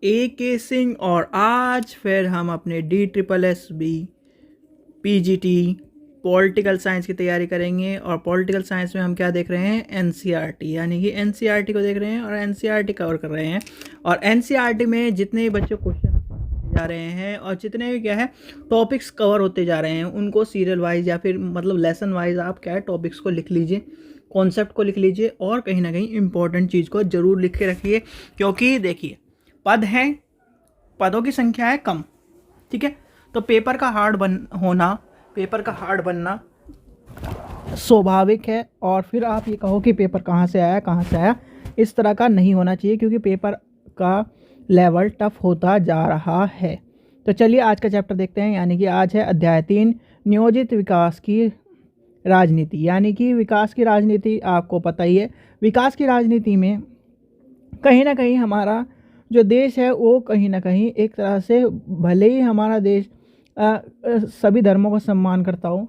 AK Singh और आज फिर हम अपने DSSB PGT पॉलिटिकल साइंस की तैयारी करेंगे। और पॉलिटिकल साइंस में हम क्या देख रहे हैं, NCERT, यानी कि NCERT को देख रहे हैं और NCERT कवर कर रहे हैं। और NCERT में जितने भी बच्चों क्वेश्चन जा रहे हैं और जितने भी क्या है टॉपिक्स कवर होते जा रहे हैं उनको सीरियल वाइज या फिर मतलब लेसन वाइज आप क्या है टॉपिक्स को लिख लीजिए, कॉन्सेप्ट को लिख लीजिए और कहीं ना कहीं इंपॉर्टेंट चीज़ को ज़रूर लिख के रखिए। क्योंकि देखिए पद हैं, पदों की संख्या है कम, ठीक है, तो पेपर का हार्ड बनना स्वाभाविक है। और फिर आप ये कहो कि पेपर कहाँ से आया, इस तरह का नहीं होना चाहिए क्योंकि पेपर का लेवल टफ होता जा रहा है। तो चलिए आज का चैप्टर देखते हैं, यानी कि आज है अध्याय 3 नियोजित विकास की राजनीति। यानी कि विकास की राजनीति आपको पता ही है, विकास की राजनीति में कहीं ना कहीं हमारा जो देश है वो कहीं ना कहीं एक तरह से, भले ही हमारा देश सभी धर्मों का सम्मान करता हो,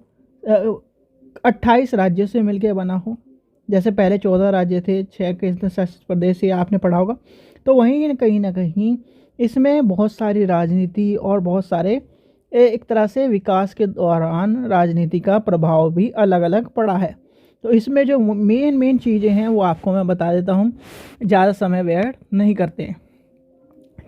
28 राज्यों से मिलकर बना हो, जैसे पहले 14 राज्य थे, 6 केंद्र शासित प्रदेश, ये आपने पढ़ा होगा, तो वहीं कहीं ना कहीं इसमें बहुत सारी राजनीति और बहुत सारे एक तरह से विकास के दौरान राजनीति का प्रभाव भी अलग अलग पड़ा है। तो इसमें जो मेन चीज़ें हैं वो आपको मैं बता देता हूँ, ज़्यादा समय व्यर्थ नहीं करते हैं।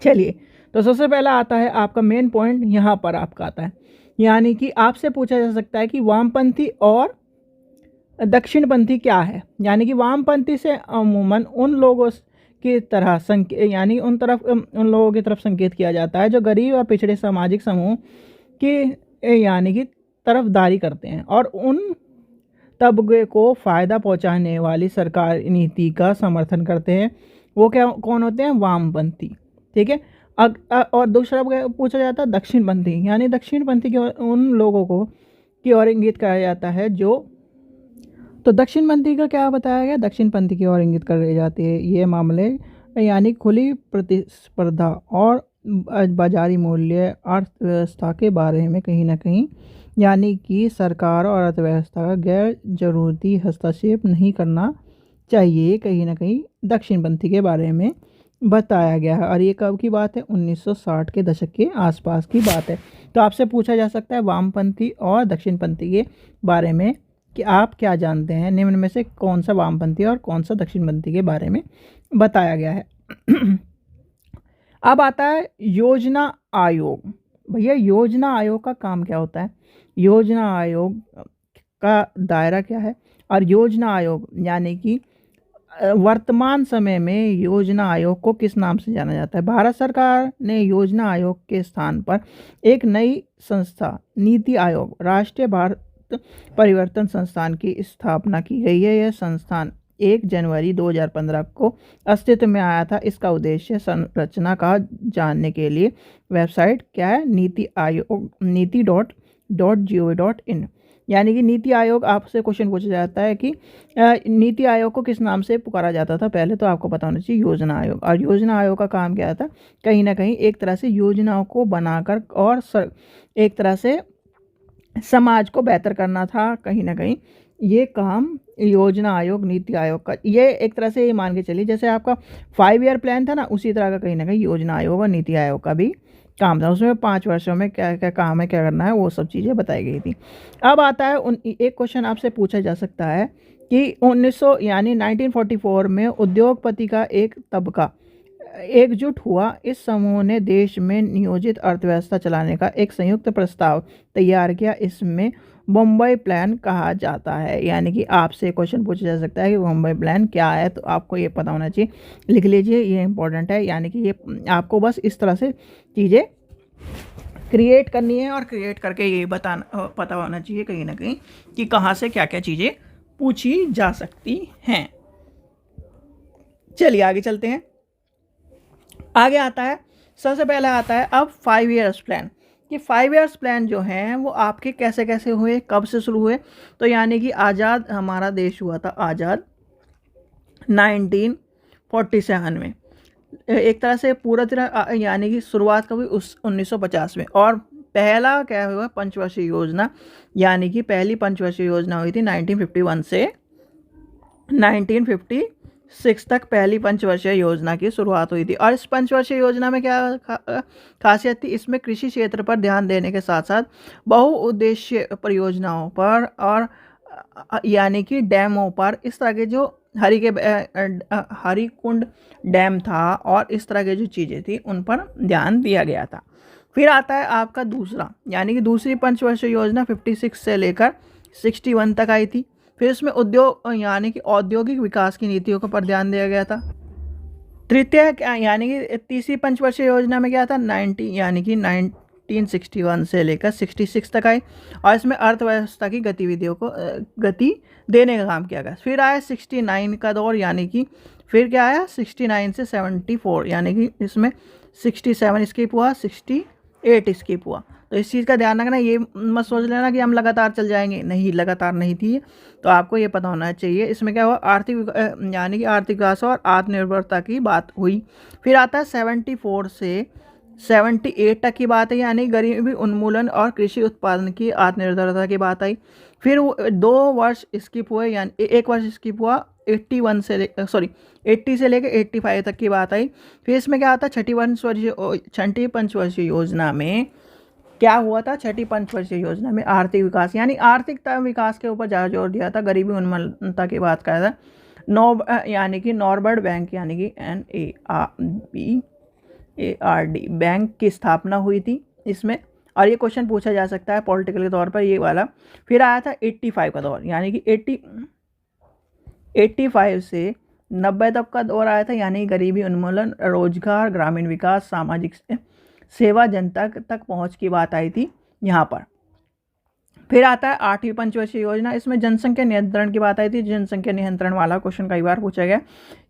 चलिए, तो सबसे पहला आता है आपका मेन पॉइंट, यहाँ पर आपका आता है, यानी कि आपसे पूछा जा सकता है कि वामपंथी और दक्षिणपंथी क्या है। यानी कि वामपंथी से अमूमन उन लोगों की तरह यानी उन लोगों की तरफ संकेत किया जाता है जो गरीब और पिछड़े सामाजिक समूह की यानी कि तरफदारी करते हैं और उन तबके को फ़ायदा पहुंचाने वाली सरकार नीति का समर्थन करते हैं। वो कौन होते हैं, वामपंथी, ठीक है। और दूसरा पूछा जाता है दक्षिणपंथी, यानी दक्षिणपंथी के उन लोगों को की ओर इंगित किया जाता है जो, तो दक्षिणपंथी का क्या बताया गया, दक्षिणपंथी की ओर इंगित कर जाती है ये मामले, यानी खुली प्रतिस्पर्धा और बाजारी मूल्य अर्थव्यवस्था के बारे में कहीं ना कहीं, यानी कि सरकार और अर्थव्यवस्था का गैर जरूरी हस्तक्षेप नहीं करना चाहिए, कहीं ना कहीं दक्षिणपंथी के बारे में बताया गया है। और ये कब की बात है, 1960 के दशक के आसपास की बात है। तो आपसे पूछा जा सकता है वामपंथी और दक्षिणपंथी के बारे में कि आप क्या जानते हैं, निम्न में से कौन सा वामपंथी और कौन सा दक्षिणपंथी के बारे में बताया गया है। अब आता है योजना आयोग। भैया योजना आयोग का काम क्या होता है, योजना आयोग का दायरा क्या है, और योजना आयोग यानी कि वर्तमान समय में योजना आयोग को किस नाम से जाना जाता है। भारत सरकार ने योजना आयोग के स्थान पर एक नई संस्था नीति आयोग राष्ट्रीय भारत परिवर्तन संस्थान की स्थापना की गई है। यह संस्थान 1 जनवरी 2015 को अस्तित्व में आया था। इसका उद्देश्य संरचना का जानने के लिए वेबसाइट क्या है, नीति.gov.in, यानी कि नीति आयोग। आपसे क्वेश्चन पूछा जाता है कि नीति आयोग को किस नाम से पुकारा जाता था, पहले तो आपको पता होना चाहिए योजना आयोग। और योजना आयोग का काम क्या था, कहीं ना कहीं एक तरह से योजनाओं को बनाकर और एक तरह से समाज को बेहतर करना था। कहीं ना कहीं ये काम योजना आयोग नीति आयोग का, ये एक तरह से ये मान के चलिए जैसे आपका 5 ईयर प्लान था ना, उसी तरह का कहीं ना कहीं योजना आयोग और नीति आयोग का भी काम था। उसमें 5 वर्षों में क्या क्या काम है, क्या करना है, वो सब चीज़ें बताई गई थी। अब आता है एक क्वेश्चन आपसे पूछा जा सकता है कि 1944 में उद्योगपति का एक तबका एकजुट हुआ। इस समूह ने देश में नियोजित अर्थव्यवस्था चलाने का एक संयुक्त प्रस्ताव तैयार किया। इसमें बम्बई प्लान कहा जाता है। यानी कि आपसे क्वेश्चन पूछा जा सकता है कि बम्बई प्लान क्या है, तो आपको ये पता होना चाहिए, लिख लीजिए, ये इंपॉर्टेंट है। यानी कि ये आपको बस इस तरह से चीज़ें क्रिएट करनी है और क्रिएट करके ये पता होना चाहिए कहीं ना कहीं कि कहाँ से क्या क्या चीज़ें पूछी जा सकती हैं। चलिए आगे चलते हैं। आगे आता है, सबसे पहले आता है अब 5 ईयर्स प्लान, कि 5 ईयर्स प्लान जो हैं वो आपके कैसे कैसे हुए, कब से शुरू हुए। तो यानी कि आज़ाद हमारा देश हुआ था आज़ाद 1947 में, एक तरह से पूरा तरह, यानी कि शुरुआत कभी उस 1950 में। और पहला क्या हुआ, पंचवर्षीय योजना, यानी कि पहली पंचवर्षीय योजना हुई थी 1951 से 1957 सिक्स तक पहली पंचवर्षीय योजना की शुरुआत हुई थी। और इस पंचवर्षीय योजना में क्या खासियत थी, इसमें कृषि क्षेत्र पर ध्यान देने के साथ साथ बहुउद्देश्य परियोजनाओं पर और यानी कि डैमों पर, इस तरह के जो हरिकुंड डैम था और इस तरह की जो चीज़ें थी उन पर ध्यान दिया गया था। फिर आता है आपका दूसरा, यानी कि दूसरी पंचवर्षीय योजना 56 से लेकर 61 तक आई थी। फिर इसमें उद्योग यानी कि औद्योगिक विकास की नीतियों पर ध्यान दिया गया था। तृतीय यानी कि तीसरी पंचवर्षीय योजना में क्या था, 1961 से लेकर 66 तक आई और इसमें अर्थव्यवस्था की गतिविधियों को गति देने का काम किया गया। फिर आया 69 का दौर, यानी कि फिर क्या आया 69 से 74, यानी कि इसमें 67 स्किप हुआ, 68 स्किप हुआ। तो इस चीज़ का ध्यान रखना, ये मत सोच लेना कि हम लगातार चल जाएंगे, नहीं, लगातार नहीं थी। तो आपको ये पता होना चाहिए। इसमें क्या हुआ, आर्थिक यानी कि आर्थिक विकास और आत्मनिर्भरता की बात हुई। फिर आता है 74 से 78 तक की बात है, यानी गरीबी उन्मूलन और कृषि उत्पादन की आत्मनिर्भरता की बात आई। फिर 2 वर्ष स्किप हुए, यानी 1 वर्ष स्किप हुआ, 80 से लेकर 85 तक की बात आई। फिर इसमें क्या आता है, छठी पंचवर्षीय योजना में क्या हुआ था, छठी पंचवर्षीय योजना में आर्थिक विकास यानी आर्थिक विकास के ऊपर ज़्यादा जोर दिया था, गरीबी उन्मूलनता की बात करा था। यानी कि नॉर्बर्ड बैंक यानी कि NARBARD बैंक की स्थापना हुई थी इसमें, और ये क्वेश्चन पूछा जा सकता है पॉलिटिकल के तौर पर, ये वाला। फिर आया था 85 का दौर, यानी कि 85 से 90 तक का दौर आया था, यानी गरीबी उन्मूलन, रोजगार, ग्रामीण विकास, सामाजिक सेवा, जनता तक पहुंच की बात आई थी यहाँ पर। फिर आता है 8वीं पंचवर्षीय योजना, इसमें जनसंख्या नियंत्रण की बात आई थी। जनसंख्या नियंत्रण वाला क्वेश्चन कई बार पूछा गया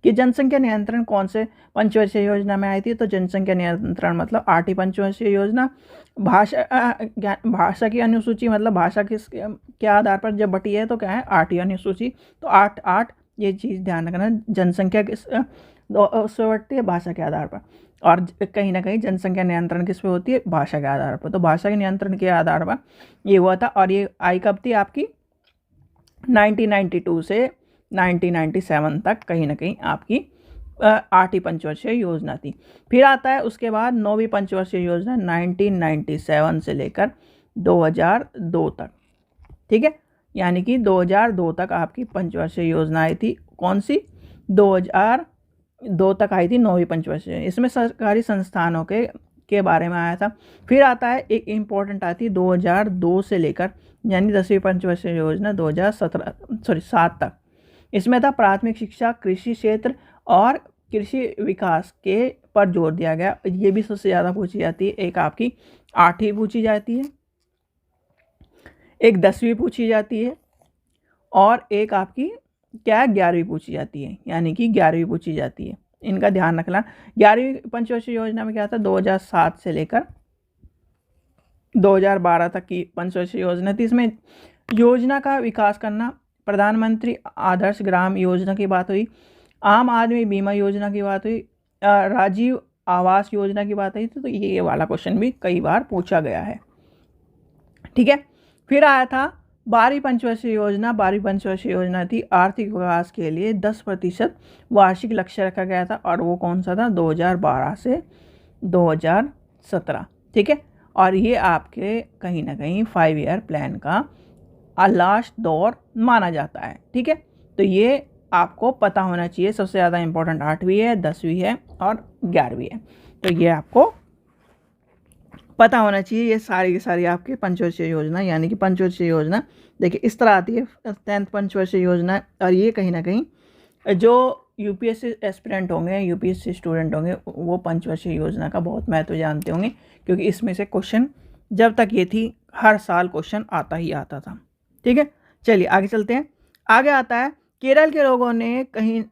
कि जनसंख्या नियंत्रण कौन से पंचवर्षीय योजना में आई थी, तो जनसंख्या नियंत्रण मतलब 8वीं पंचवर्षीय योजना। भाषा की अनुसूची मतलब भाषा के आधार पर जब बटी है तो क्या है, 8वीं अनुसूची। तो 8 ये चीज़ ध्यान रखना, जनसंख्या उससे बढ़ती है भाषा के आधार पर, और कहीं ना कहीं जनसंख्या नियंत्रण किस पे होती है, भाषा के आधार पर। तो भाषा के नियंत्रण के आधार पर ये हुआ था, और ये आई कब थी आपकी 1992 से 1997 तक कहीं ना कहीं आपकी 8वीं पंचवर्षीय योजना थी। फिर आता है उसके बाद 9वीं पंचवर्षीय योजना 1997 से लेकर 2002 तक, ठीक है, यानी कि 2002 तक आपकी पंचवर्षीय योजना आई थी। कौन सी, 2002 तक आई थी 9वीं पंचवर्षीय। इसमें सरकारी संस्थानों के बारे में आया था। फिर आता है एक इम्पोर्टेंट आती है 2002 से लेकर यानी 10वीं पंचवर्षीय योजना 7 तक। इसमें था प्राथमिक शिक्षा, कृषि क्षेत्र और कृषि विकास के पर जोर दिया गया। ये भी सबसे ज़्यादा पूछी जाती है, एक आपकी 8वीं पूछी जाती है, एक 10वीं पूछी जाती है, और एक आपकी क्या 11वीं पूछी जाती है, यानी कि 11वीं पूछी जाती है। इनका ध्यान रखना। 11वीं पंचवर्षीय योजना में क्या था, 2007 से लेकर 2012 तक की पंचवर्षीय योजना थी। इसमें योजना का विकास करना, प्रधानमंत्री आदर्श ग्राम योजना की बात हुई, आम आदमी बीमा योजना की बात हुई, राजीव आवास योजना की बात हुई थी। तो ये वाला क्वेश्चन भी कई बार पूछा गया है, ठीक है। फिर आया था 12वीं पंचवर्षीय योजना। 12वीं पंचवर्षीय योजना थी आर्थिक विकास के लिए 10% वार्षिक लक्ष्य रखा गया था, और वो कौन सा था, 2012 से 2017, ठीक है। और ये आपके कहीं ना कहीं 5 ईयर प्लान का लास्ट दौर माना जाता है, ठीक है। तो ये आपको पता होना चाहिए। सबसे ज़्यादा इंपॉर्टेंट 8वीं है, 10वीं है और 11वीं है। तो ये आपको पता होना चाहिए। ये सारी की सारी आपकी पंचवर्षीय योजना, यानी कि पंचवर्षीय योजना देखिए इस तरह आती है। 10th पंचवर्षीय योजना, और ये कहीं ना कहीं जो यूपीएससी एस्पिरेंट होंगे, यूपीएससी स्टूडेंट होंगे, वो पंचवर्षीय योजना का बहुत महत्व जानते होंगे, क्योंकि इसमें से क्वेश्चन जब तक ये थी हर साल क्वेश्चन आता ही आता था, ठीक है। चलिए आगे चलते हैं। आगे आता है केरल के लोगों ने कहीं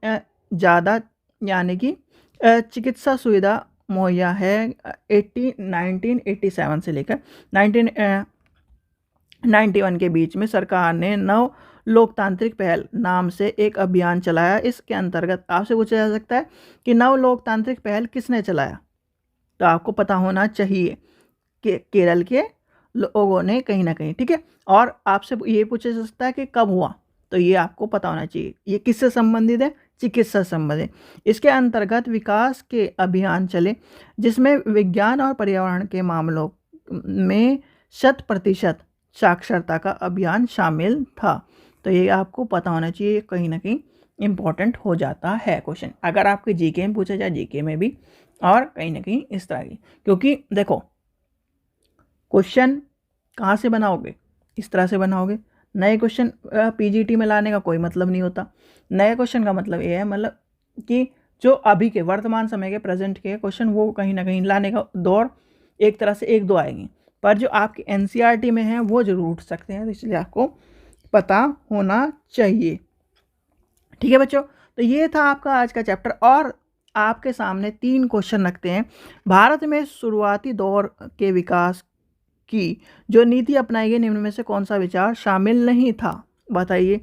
ज़्यादा यानी कि चिकित्सा सुविधा मुहैया है 1987 से लेकर 1991 के बीच में सरकार ने नव लोकतांत्रिक पहल नाम से एक अभियान चलाया। इसके अंतर्गत आपसे पूछा जा सकता है कि नव लोकतांत्रिक पहल किसने चलाया, तो आपको पता होना चाहिए कि केरल के लोगों ने कहीं ना कहीं, ठीक है। और आपसे ये पूछा जा सकता है कि कब हुआ, तो ये आपको पता होना चाहिए। ये किससे संबंधित है, चिकित्सा संबंधी। इसके अंतर्गत विकास के अभियान चले जिसमें विज्ञान और पर्यावरण के मामलों में 100% साक्षरता का अभियान शामिल था। तो ये आपको पता होना चाहिए, कहीं ना कहीं इम्पोर्टेंट हो जाता है क्वेश्चन, अगर आपके जीके में पूछा जाए, जीके में भी, और कहीं ना कहीं इस तरह की। क्योंकि देखो क्वेश्चन कहाँ से बनाओगे, इस तरह से बनाओगे। नए क्वेश्चन पीजीटी में लाने का कोई मतलब नहीं होता। नए क्वेश्चन का मतलब ये है, मतलब कि जो अभी के वर्तमान समय के प्रेजेंट के क्वेश्चन वो कहीं ना कहीं लाने का दौर एक तरह से 1-2 आएंगे, पर जो आपके एनसीईआरटी में है वो जरूर उठ सकते हैं। तो इसलिए आपको पता होना चाहिए। ठीक है बच्चों, तो ये था आपका आज का चैप्टर। और आपके सामने 3 क्वेश्चन रखते हैं। भारत में शुरुआती दौर के विकास की जो नीति अपनाई गई, निम्न में से कौन सा विचार शामिल नहीं था? बताइए,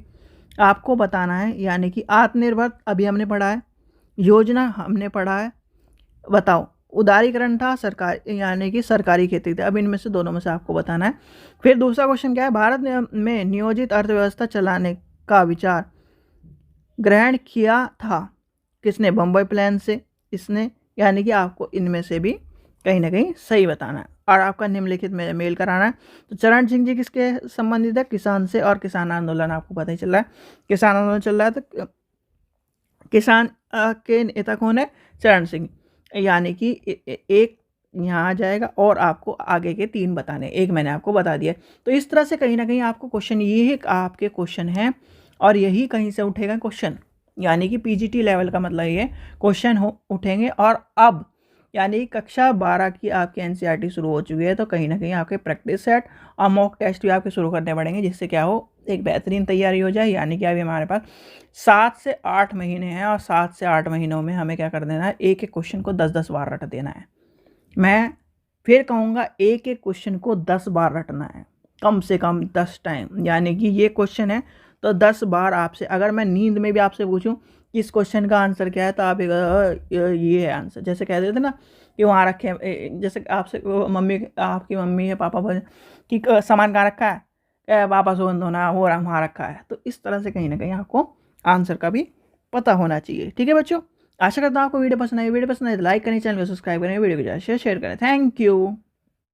आपको बताना है। यानी कि आत्मनिर्भर अभी हमने पढ़ा है, योजना हमने पढ़ा है, बताओ उदारीकरण था, सरकार यानी कि सरकारी खेती थी। अब इनमें से दोनों में से आपको बताना है। फिर दूसरा क्वेश्चन क्या है, भारत में नियोजित अर्थव्यवस्था चलाने का विचार ग्रहण किया था किसने? बम्बई प्लान से इसने। यानी कि आपको इनमें से भी कहीं ना कहीं सही बताना है और आपका निम्नलिखित में मेल कराना है। तो चरण सिंह जी किसके संबंधित है? किसान से। और किसान आंदोलन आपको पता ही चल रहा है, किसान आंदोलन चल रहा है। तो किसान के नेता कौन है? चरण सिंह। यानी कि एक यहाँ आ जाएगा और आपको आगे के 3 बताने, एक मैंने आपको बता दिया। तो इस तरह से कहीं ना कहीं आपको क्वेश्चन, ये आपके क्वेश्चन हैं और यही कहीं से उठेगा क्वेश्चन। यानी कि पीजीटी लेवल का मतलब ये क्वेश्चन उठेंगे। और अब यानी कक्षा 12 की आपकी एनसीईआरटी शुरू हो चुकी है, तो कहीं ना कहीं आपके प्रैक्टिस सेट और मॉक टेस्ट भी आपके शुरू करने पड़ेंगे, जिससे क्या हो, एक बेहतरीन तैयारी हो जाए। यानी कि अभी हमारे पास 7 से 8 महीने हैं और 7 से 8 महीनों में हमें क्या कर देना है, एक एक क्वेश्चन को 10-10 बार रट देना है। मैं फिर कहूँगा, एक एक क्वेश्चन को 10 बार रटना है, कम से कम 10 टाइम। यानी कि ये क्वेश्चन है तो 10 बार आपसे, अगर मैं नींद में भी आपसे पूछूं इस क्वेश्चन का आंसर क्या है, तो आप ये है आंसर। जैसे कह देते ना कि वहाँ रखे, जैसे आपसे मम्मी, आपकी मम्मी है, पापा बोले कि सामान कहाँ रखा है, पापा सुगंध होना वो वहाँ रखा है। तो इस तरह से कहीं ना कहीं आपको आंसर का भी पता होना चाहिए। ठीक है बच्चों, आशा करता हूँ आपको वीडियो पसंद आई। वीडियो पसंद आए तो लाइक करें, चैनल को सब्सक्राइब करें, वीडियो को ज़्यादा शेयर करें। Thank you.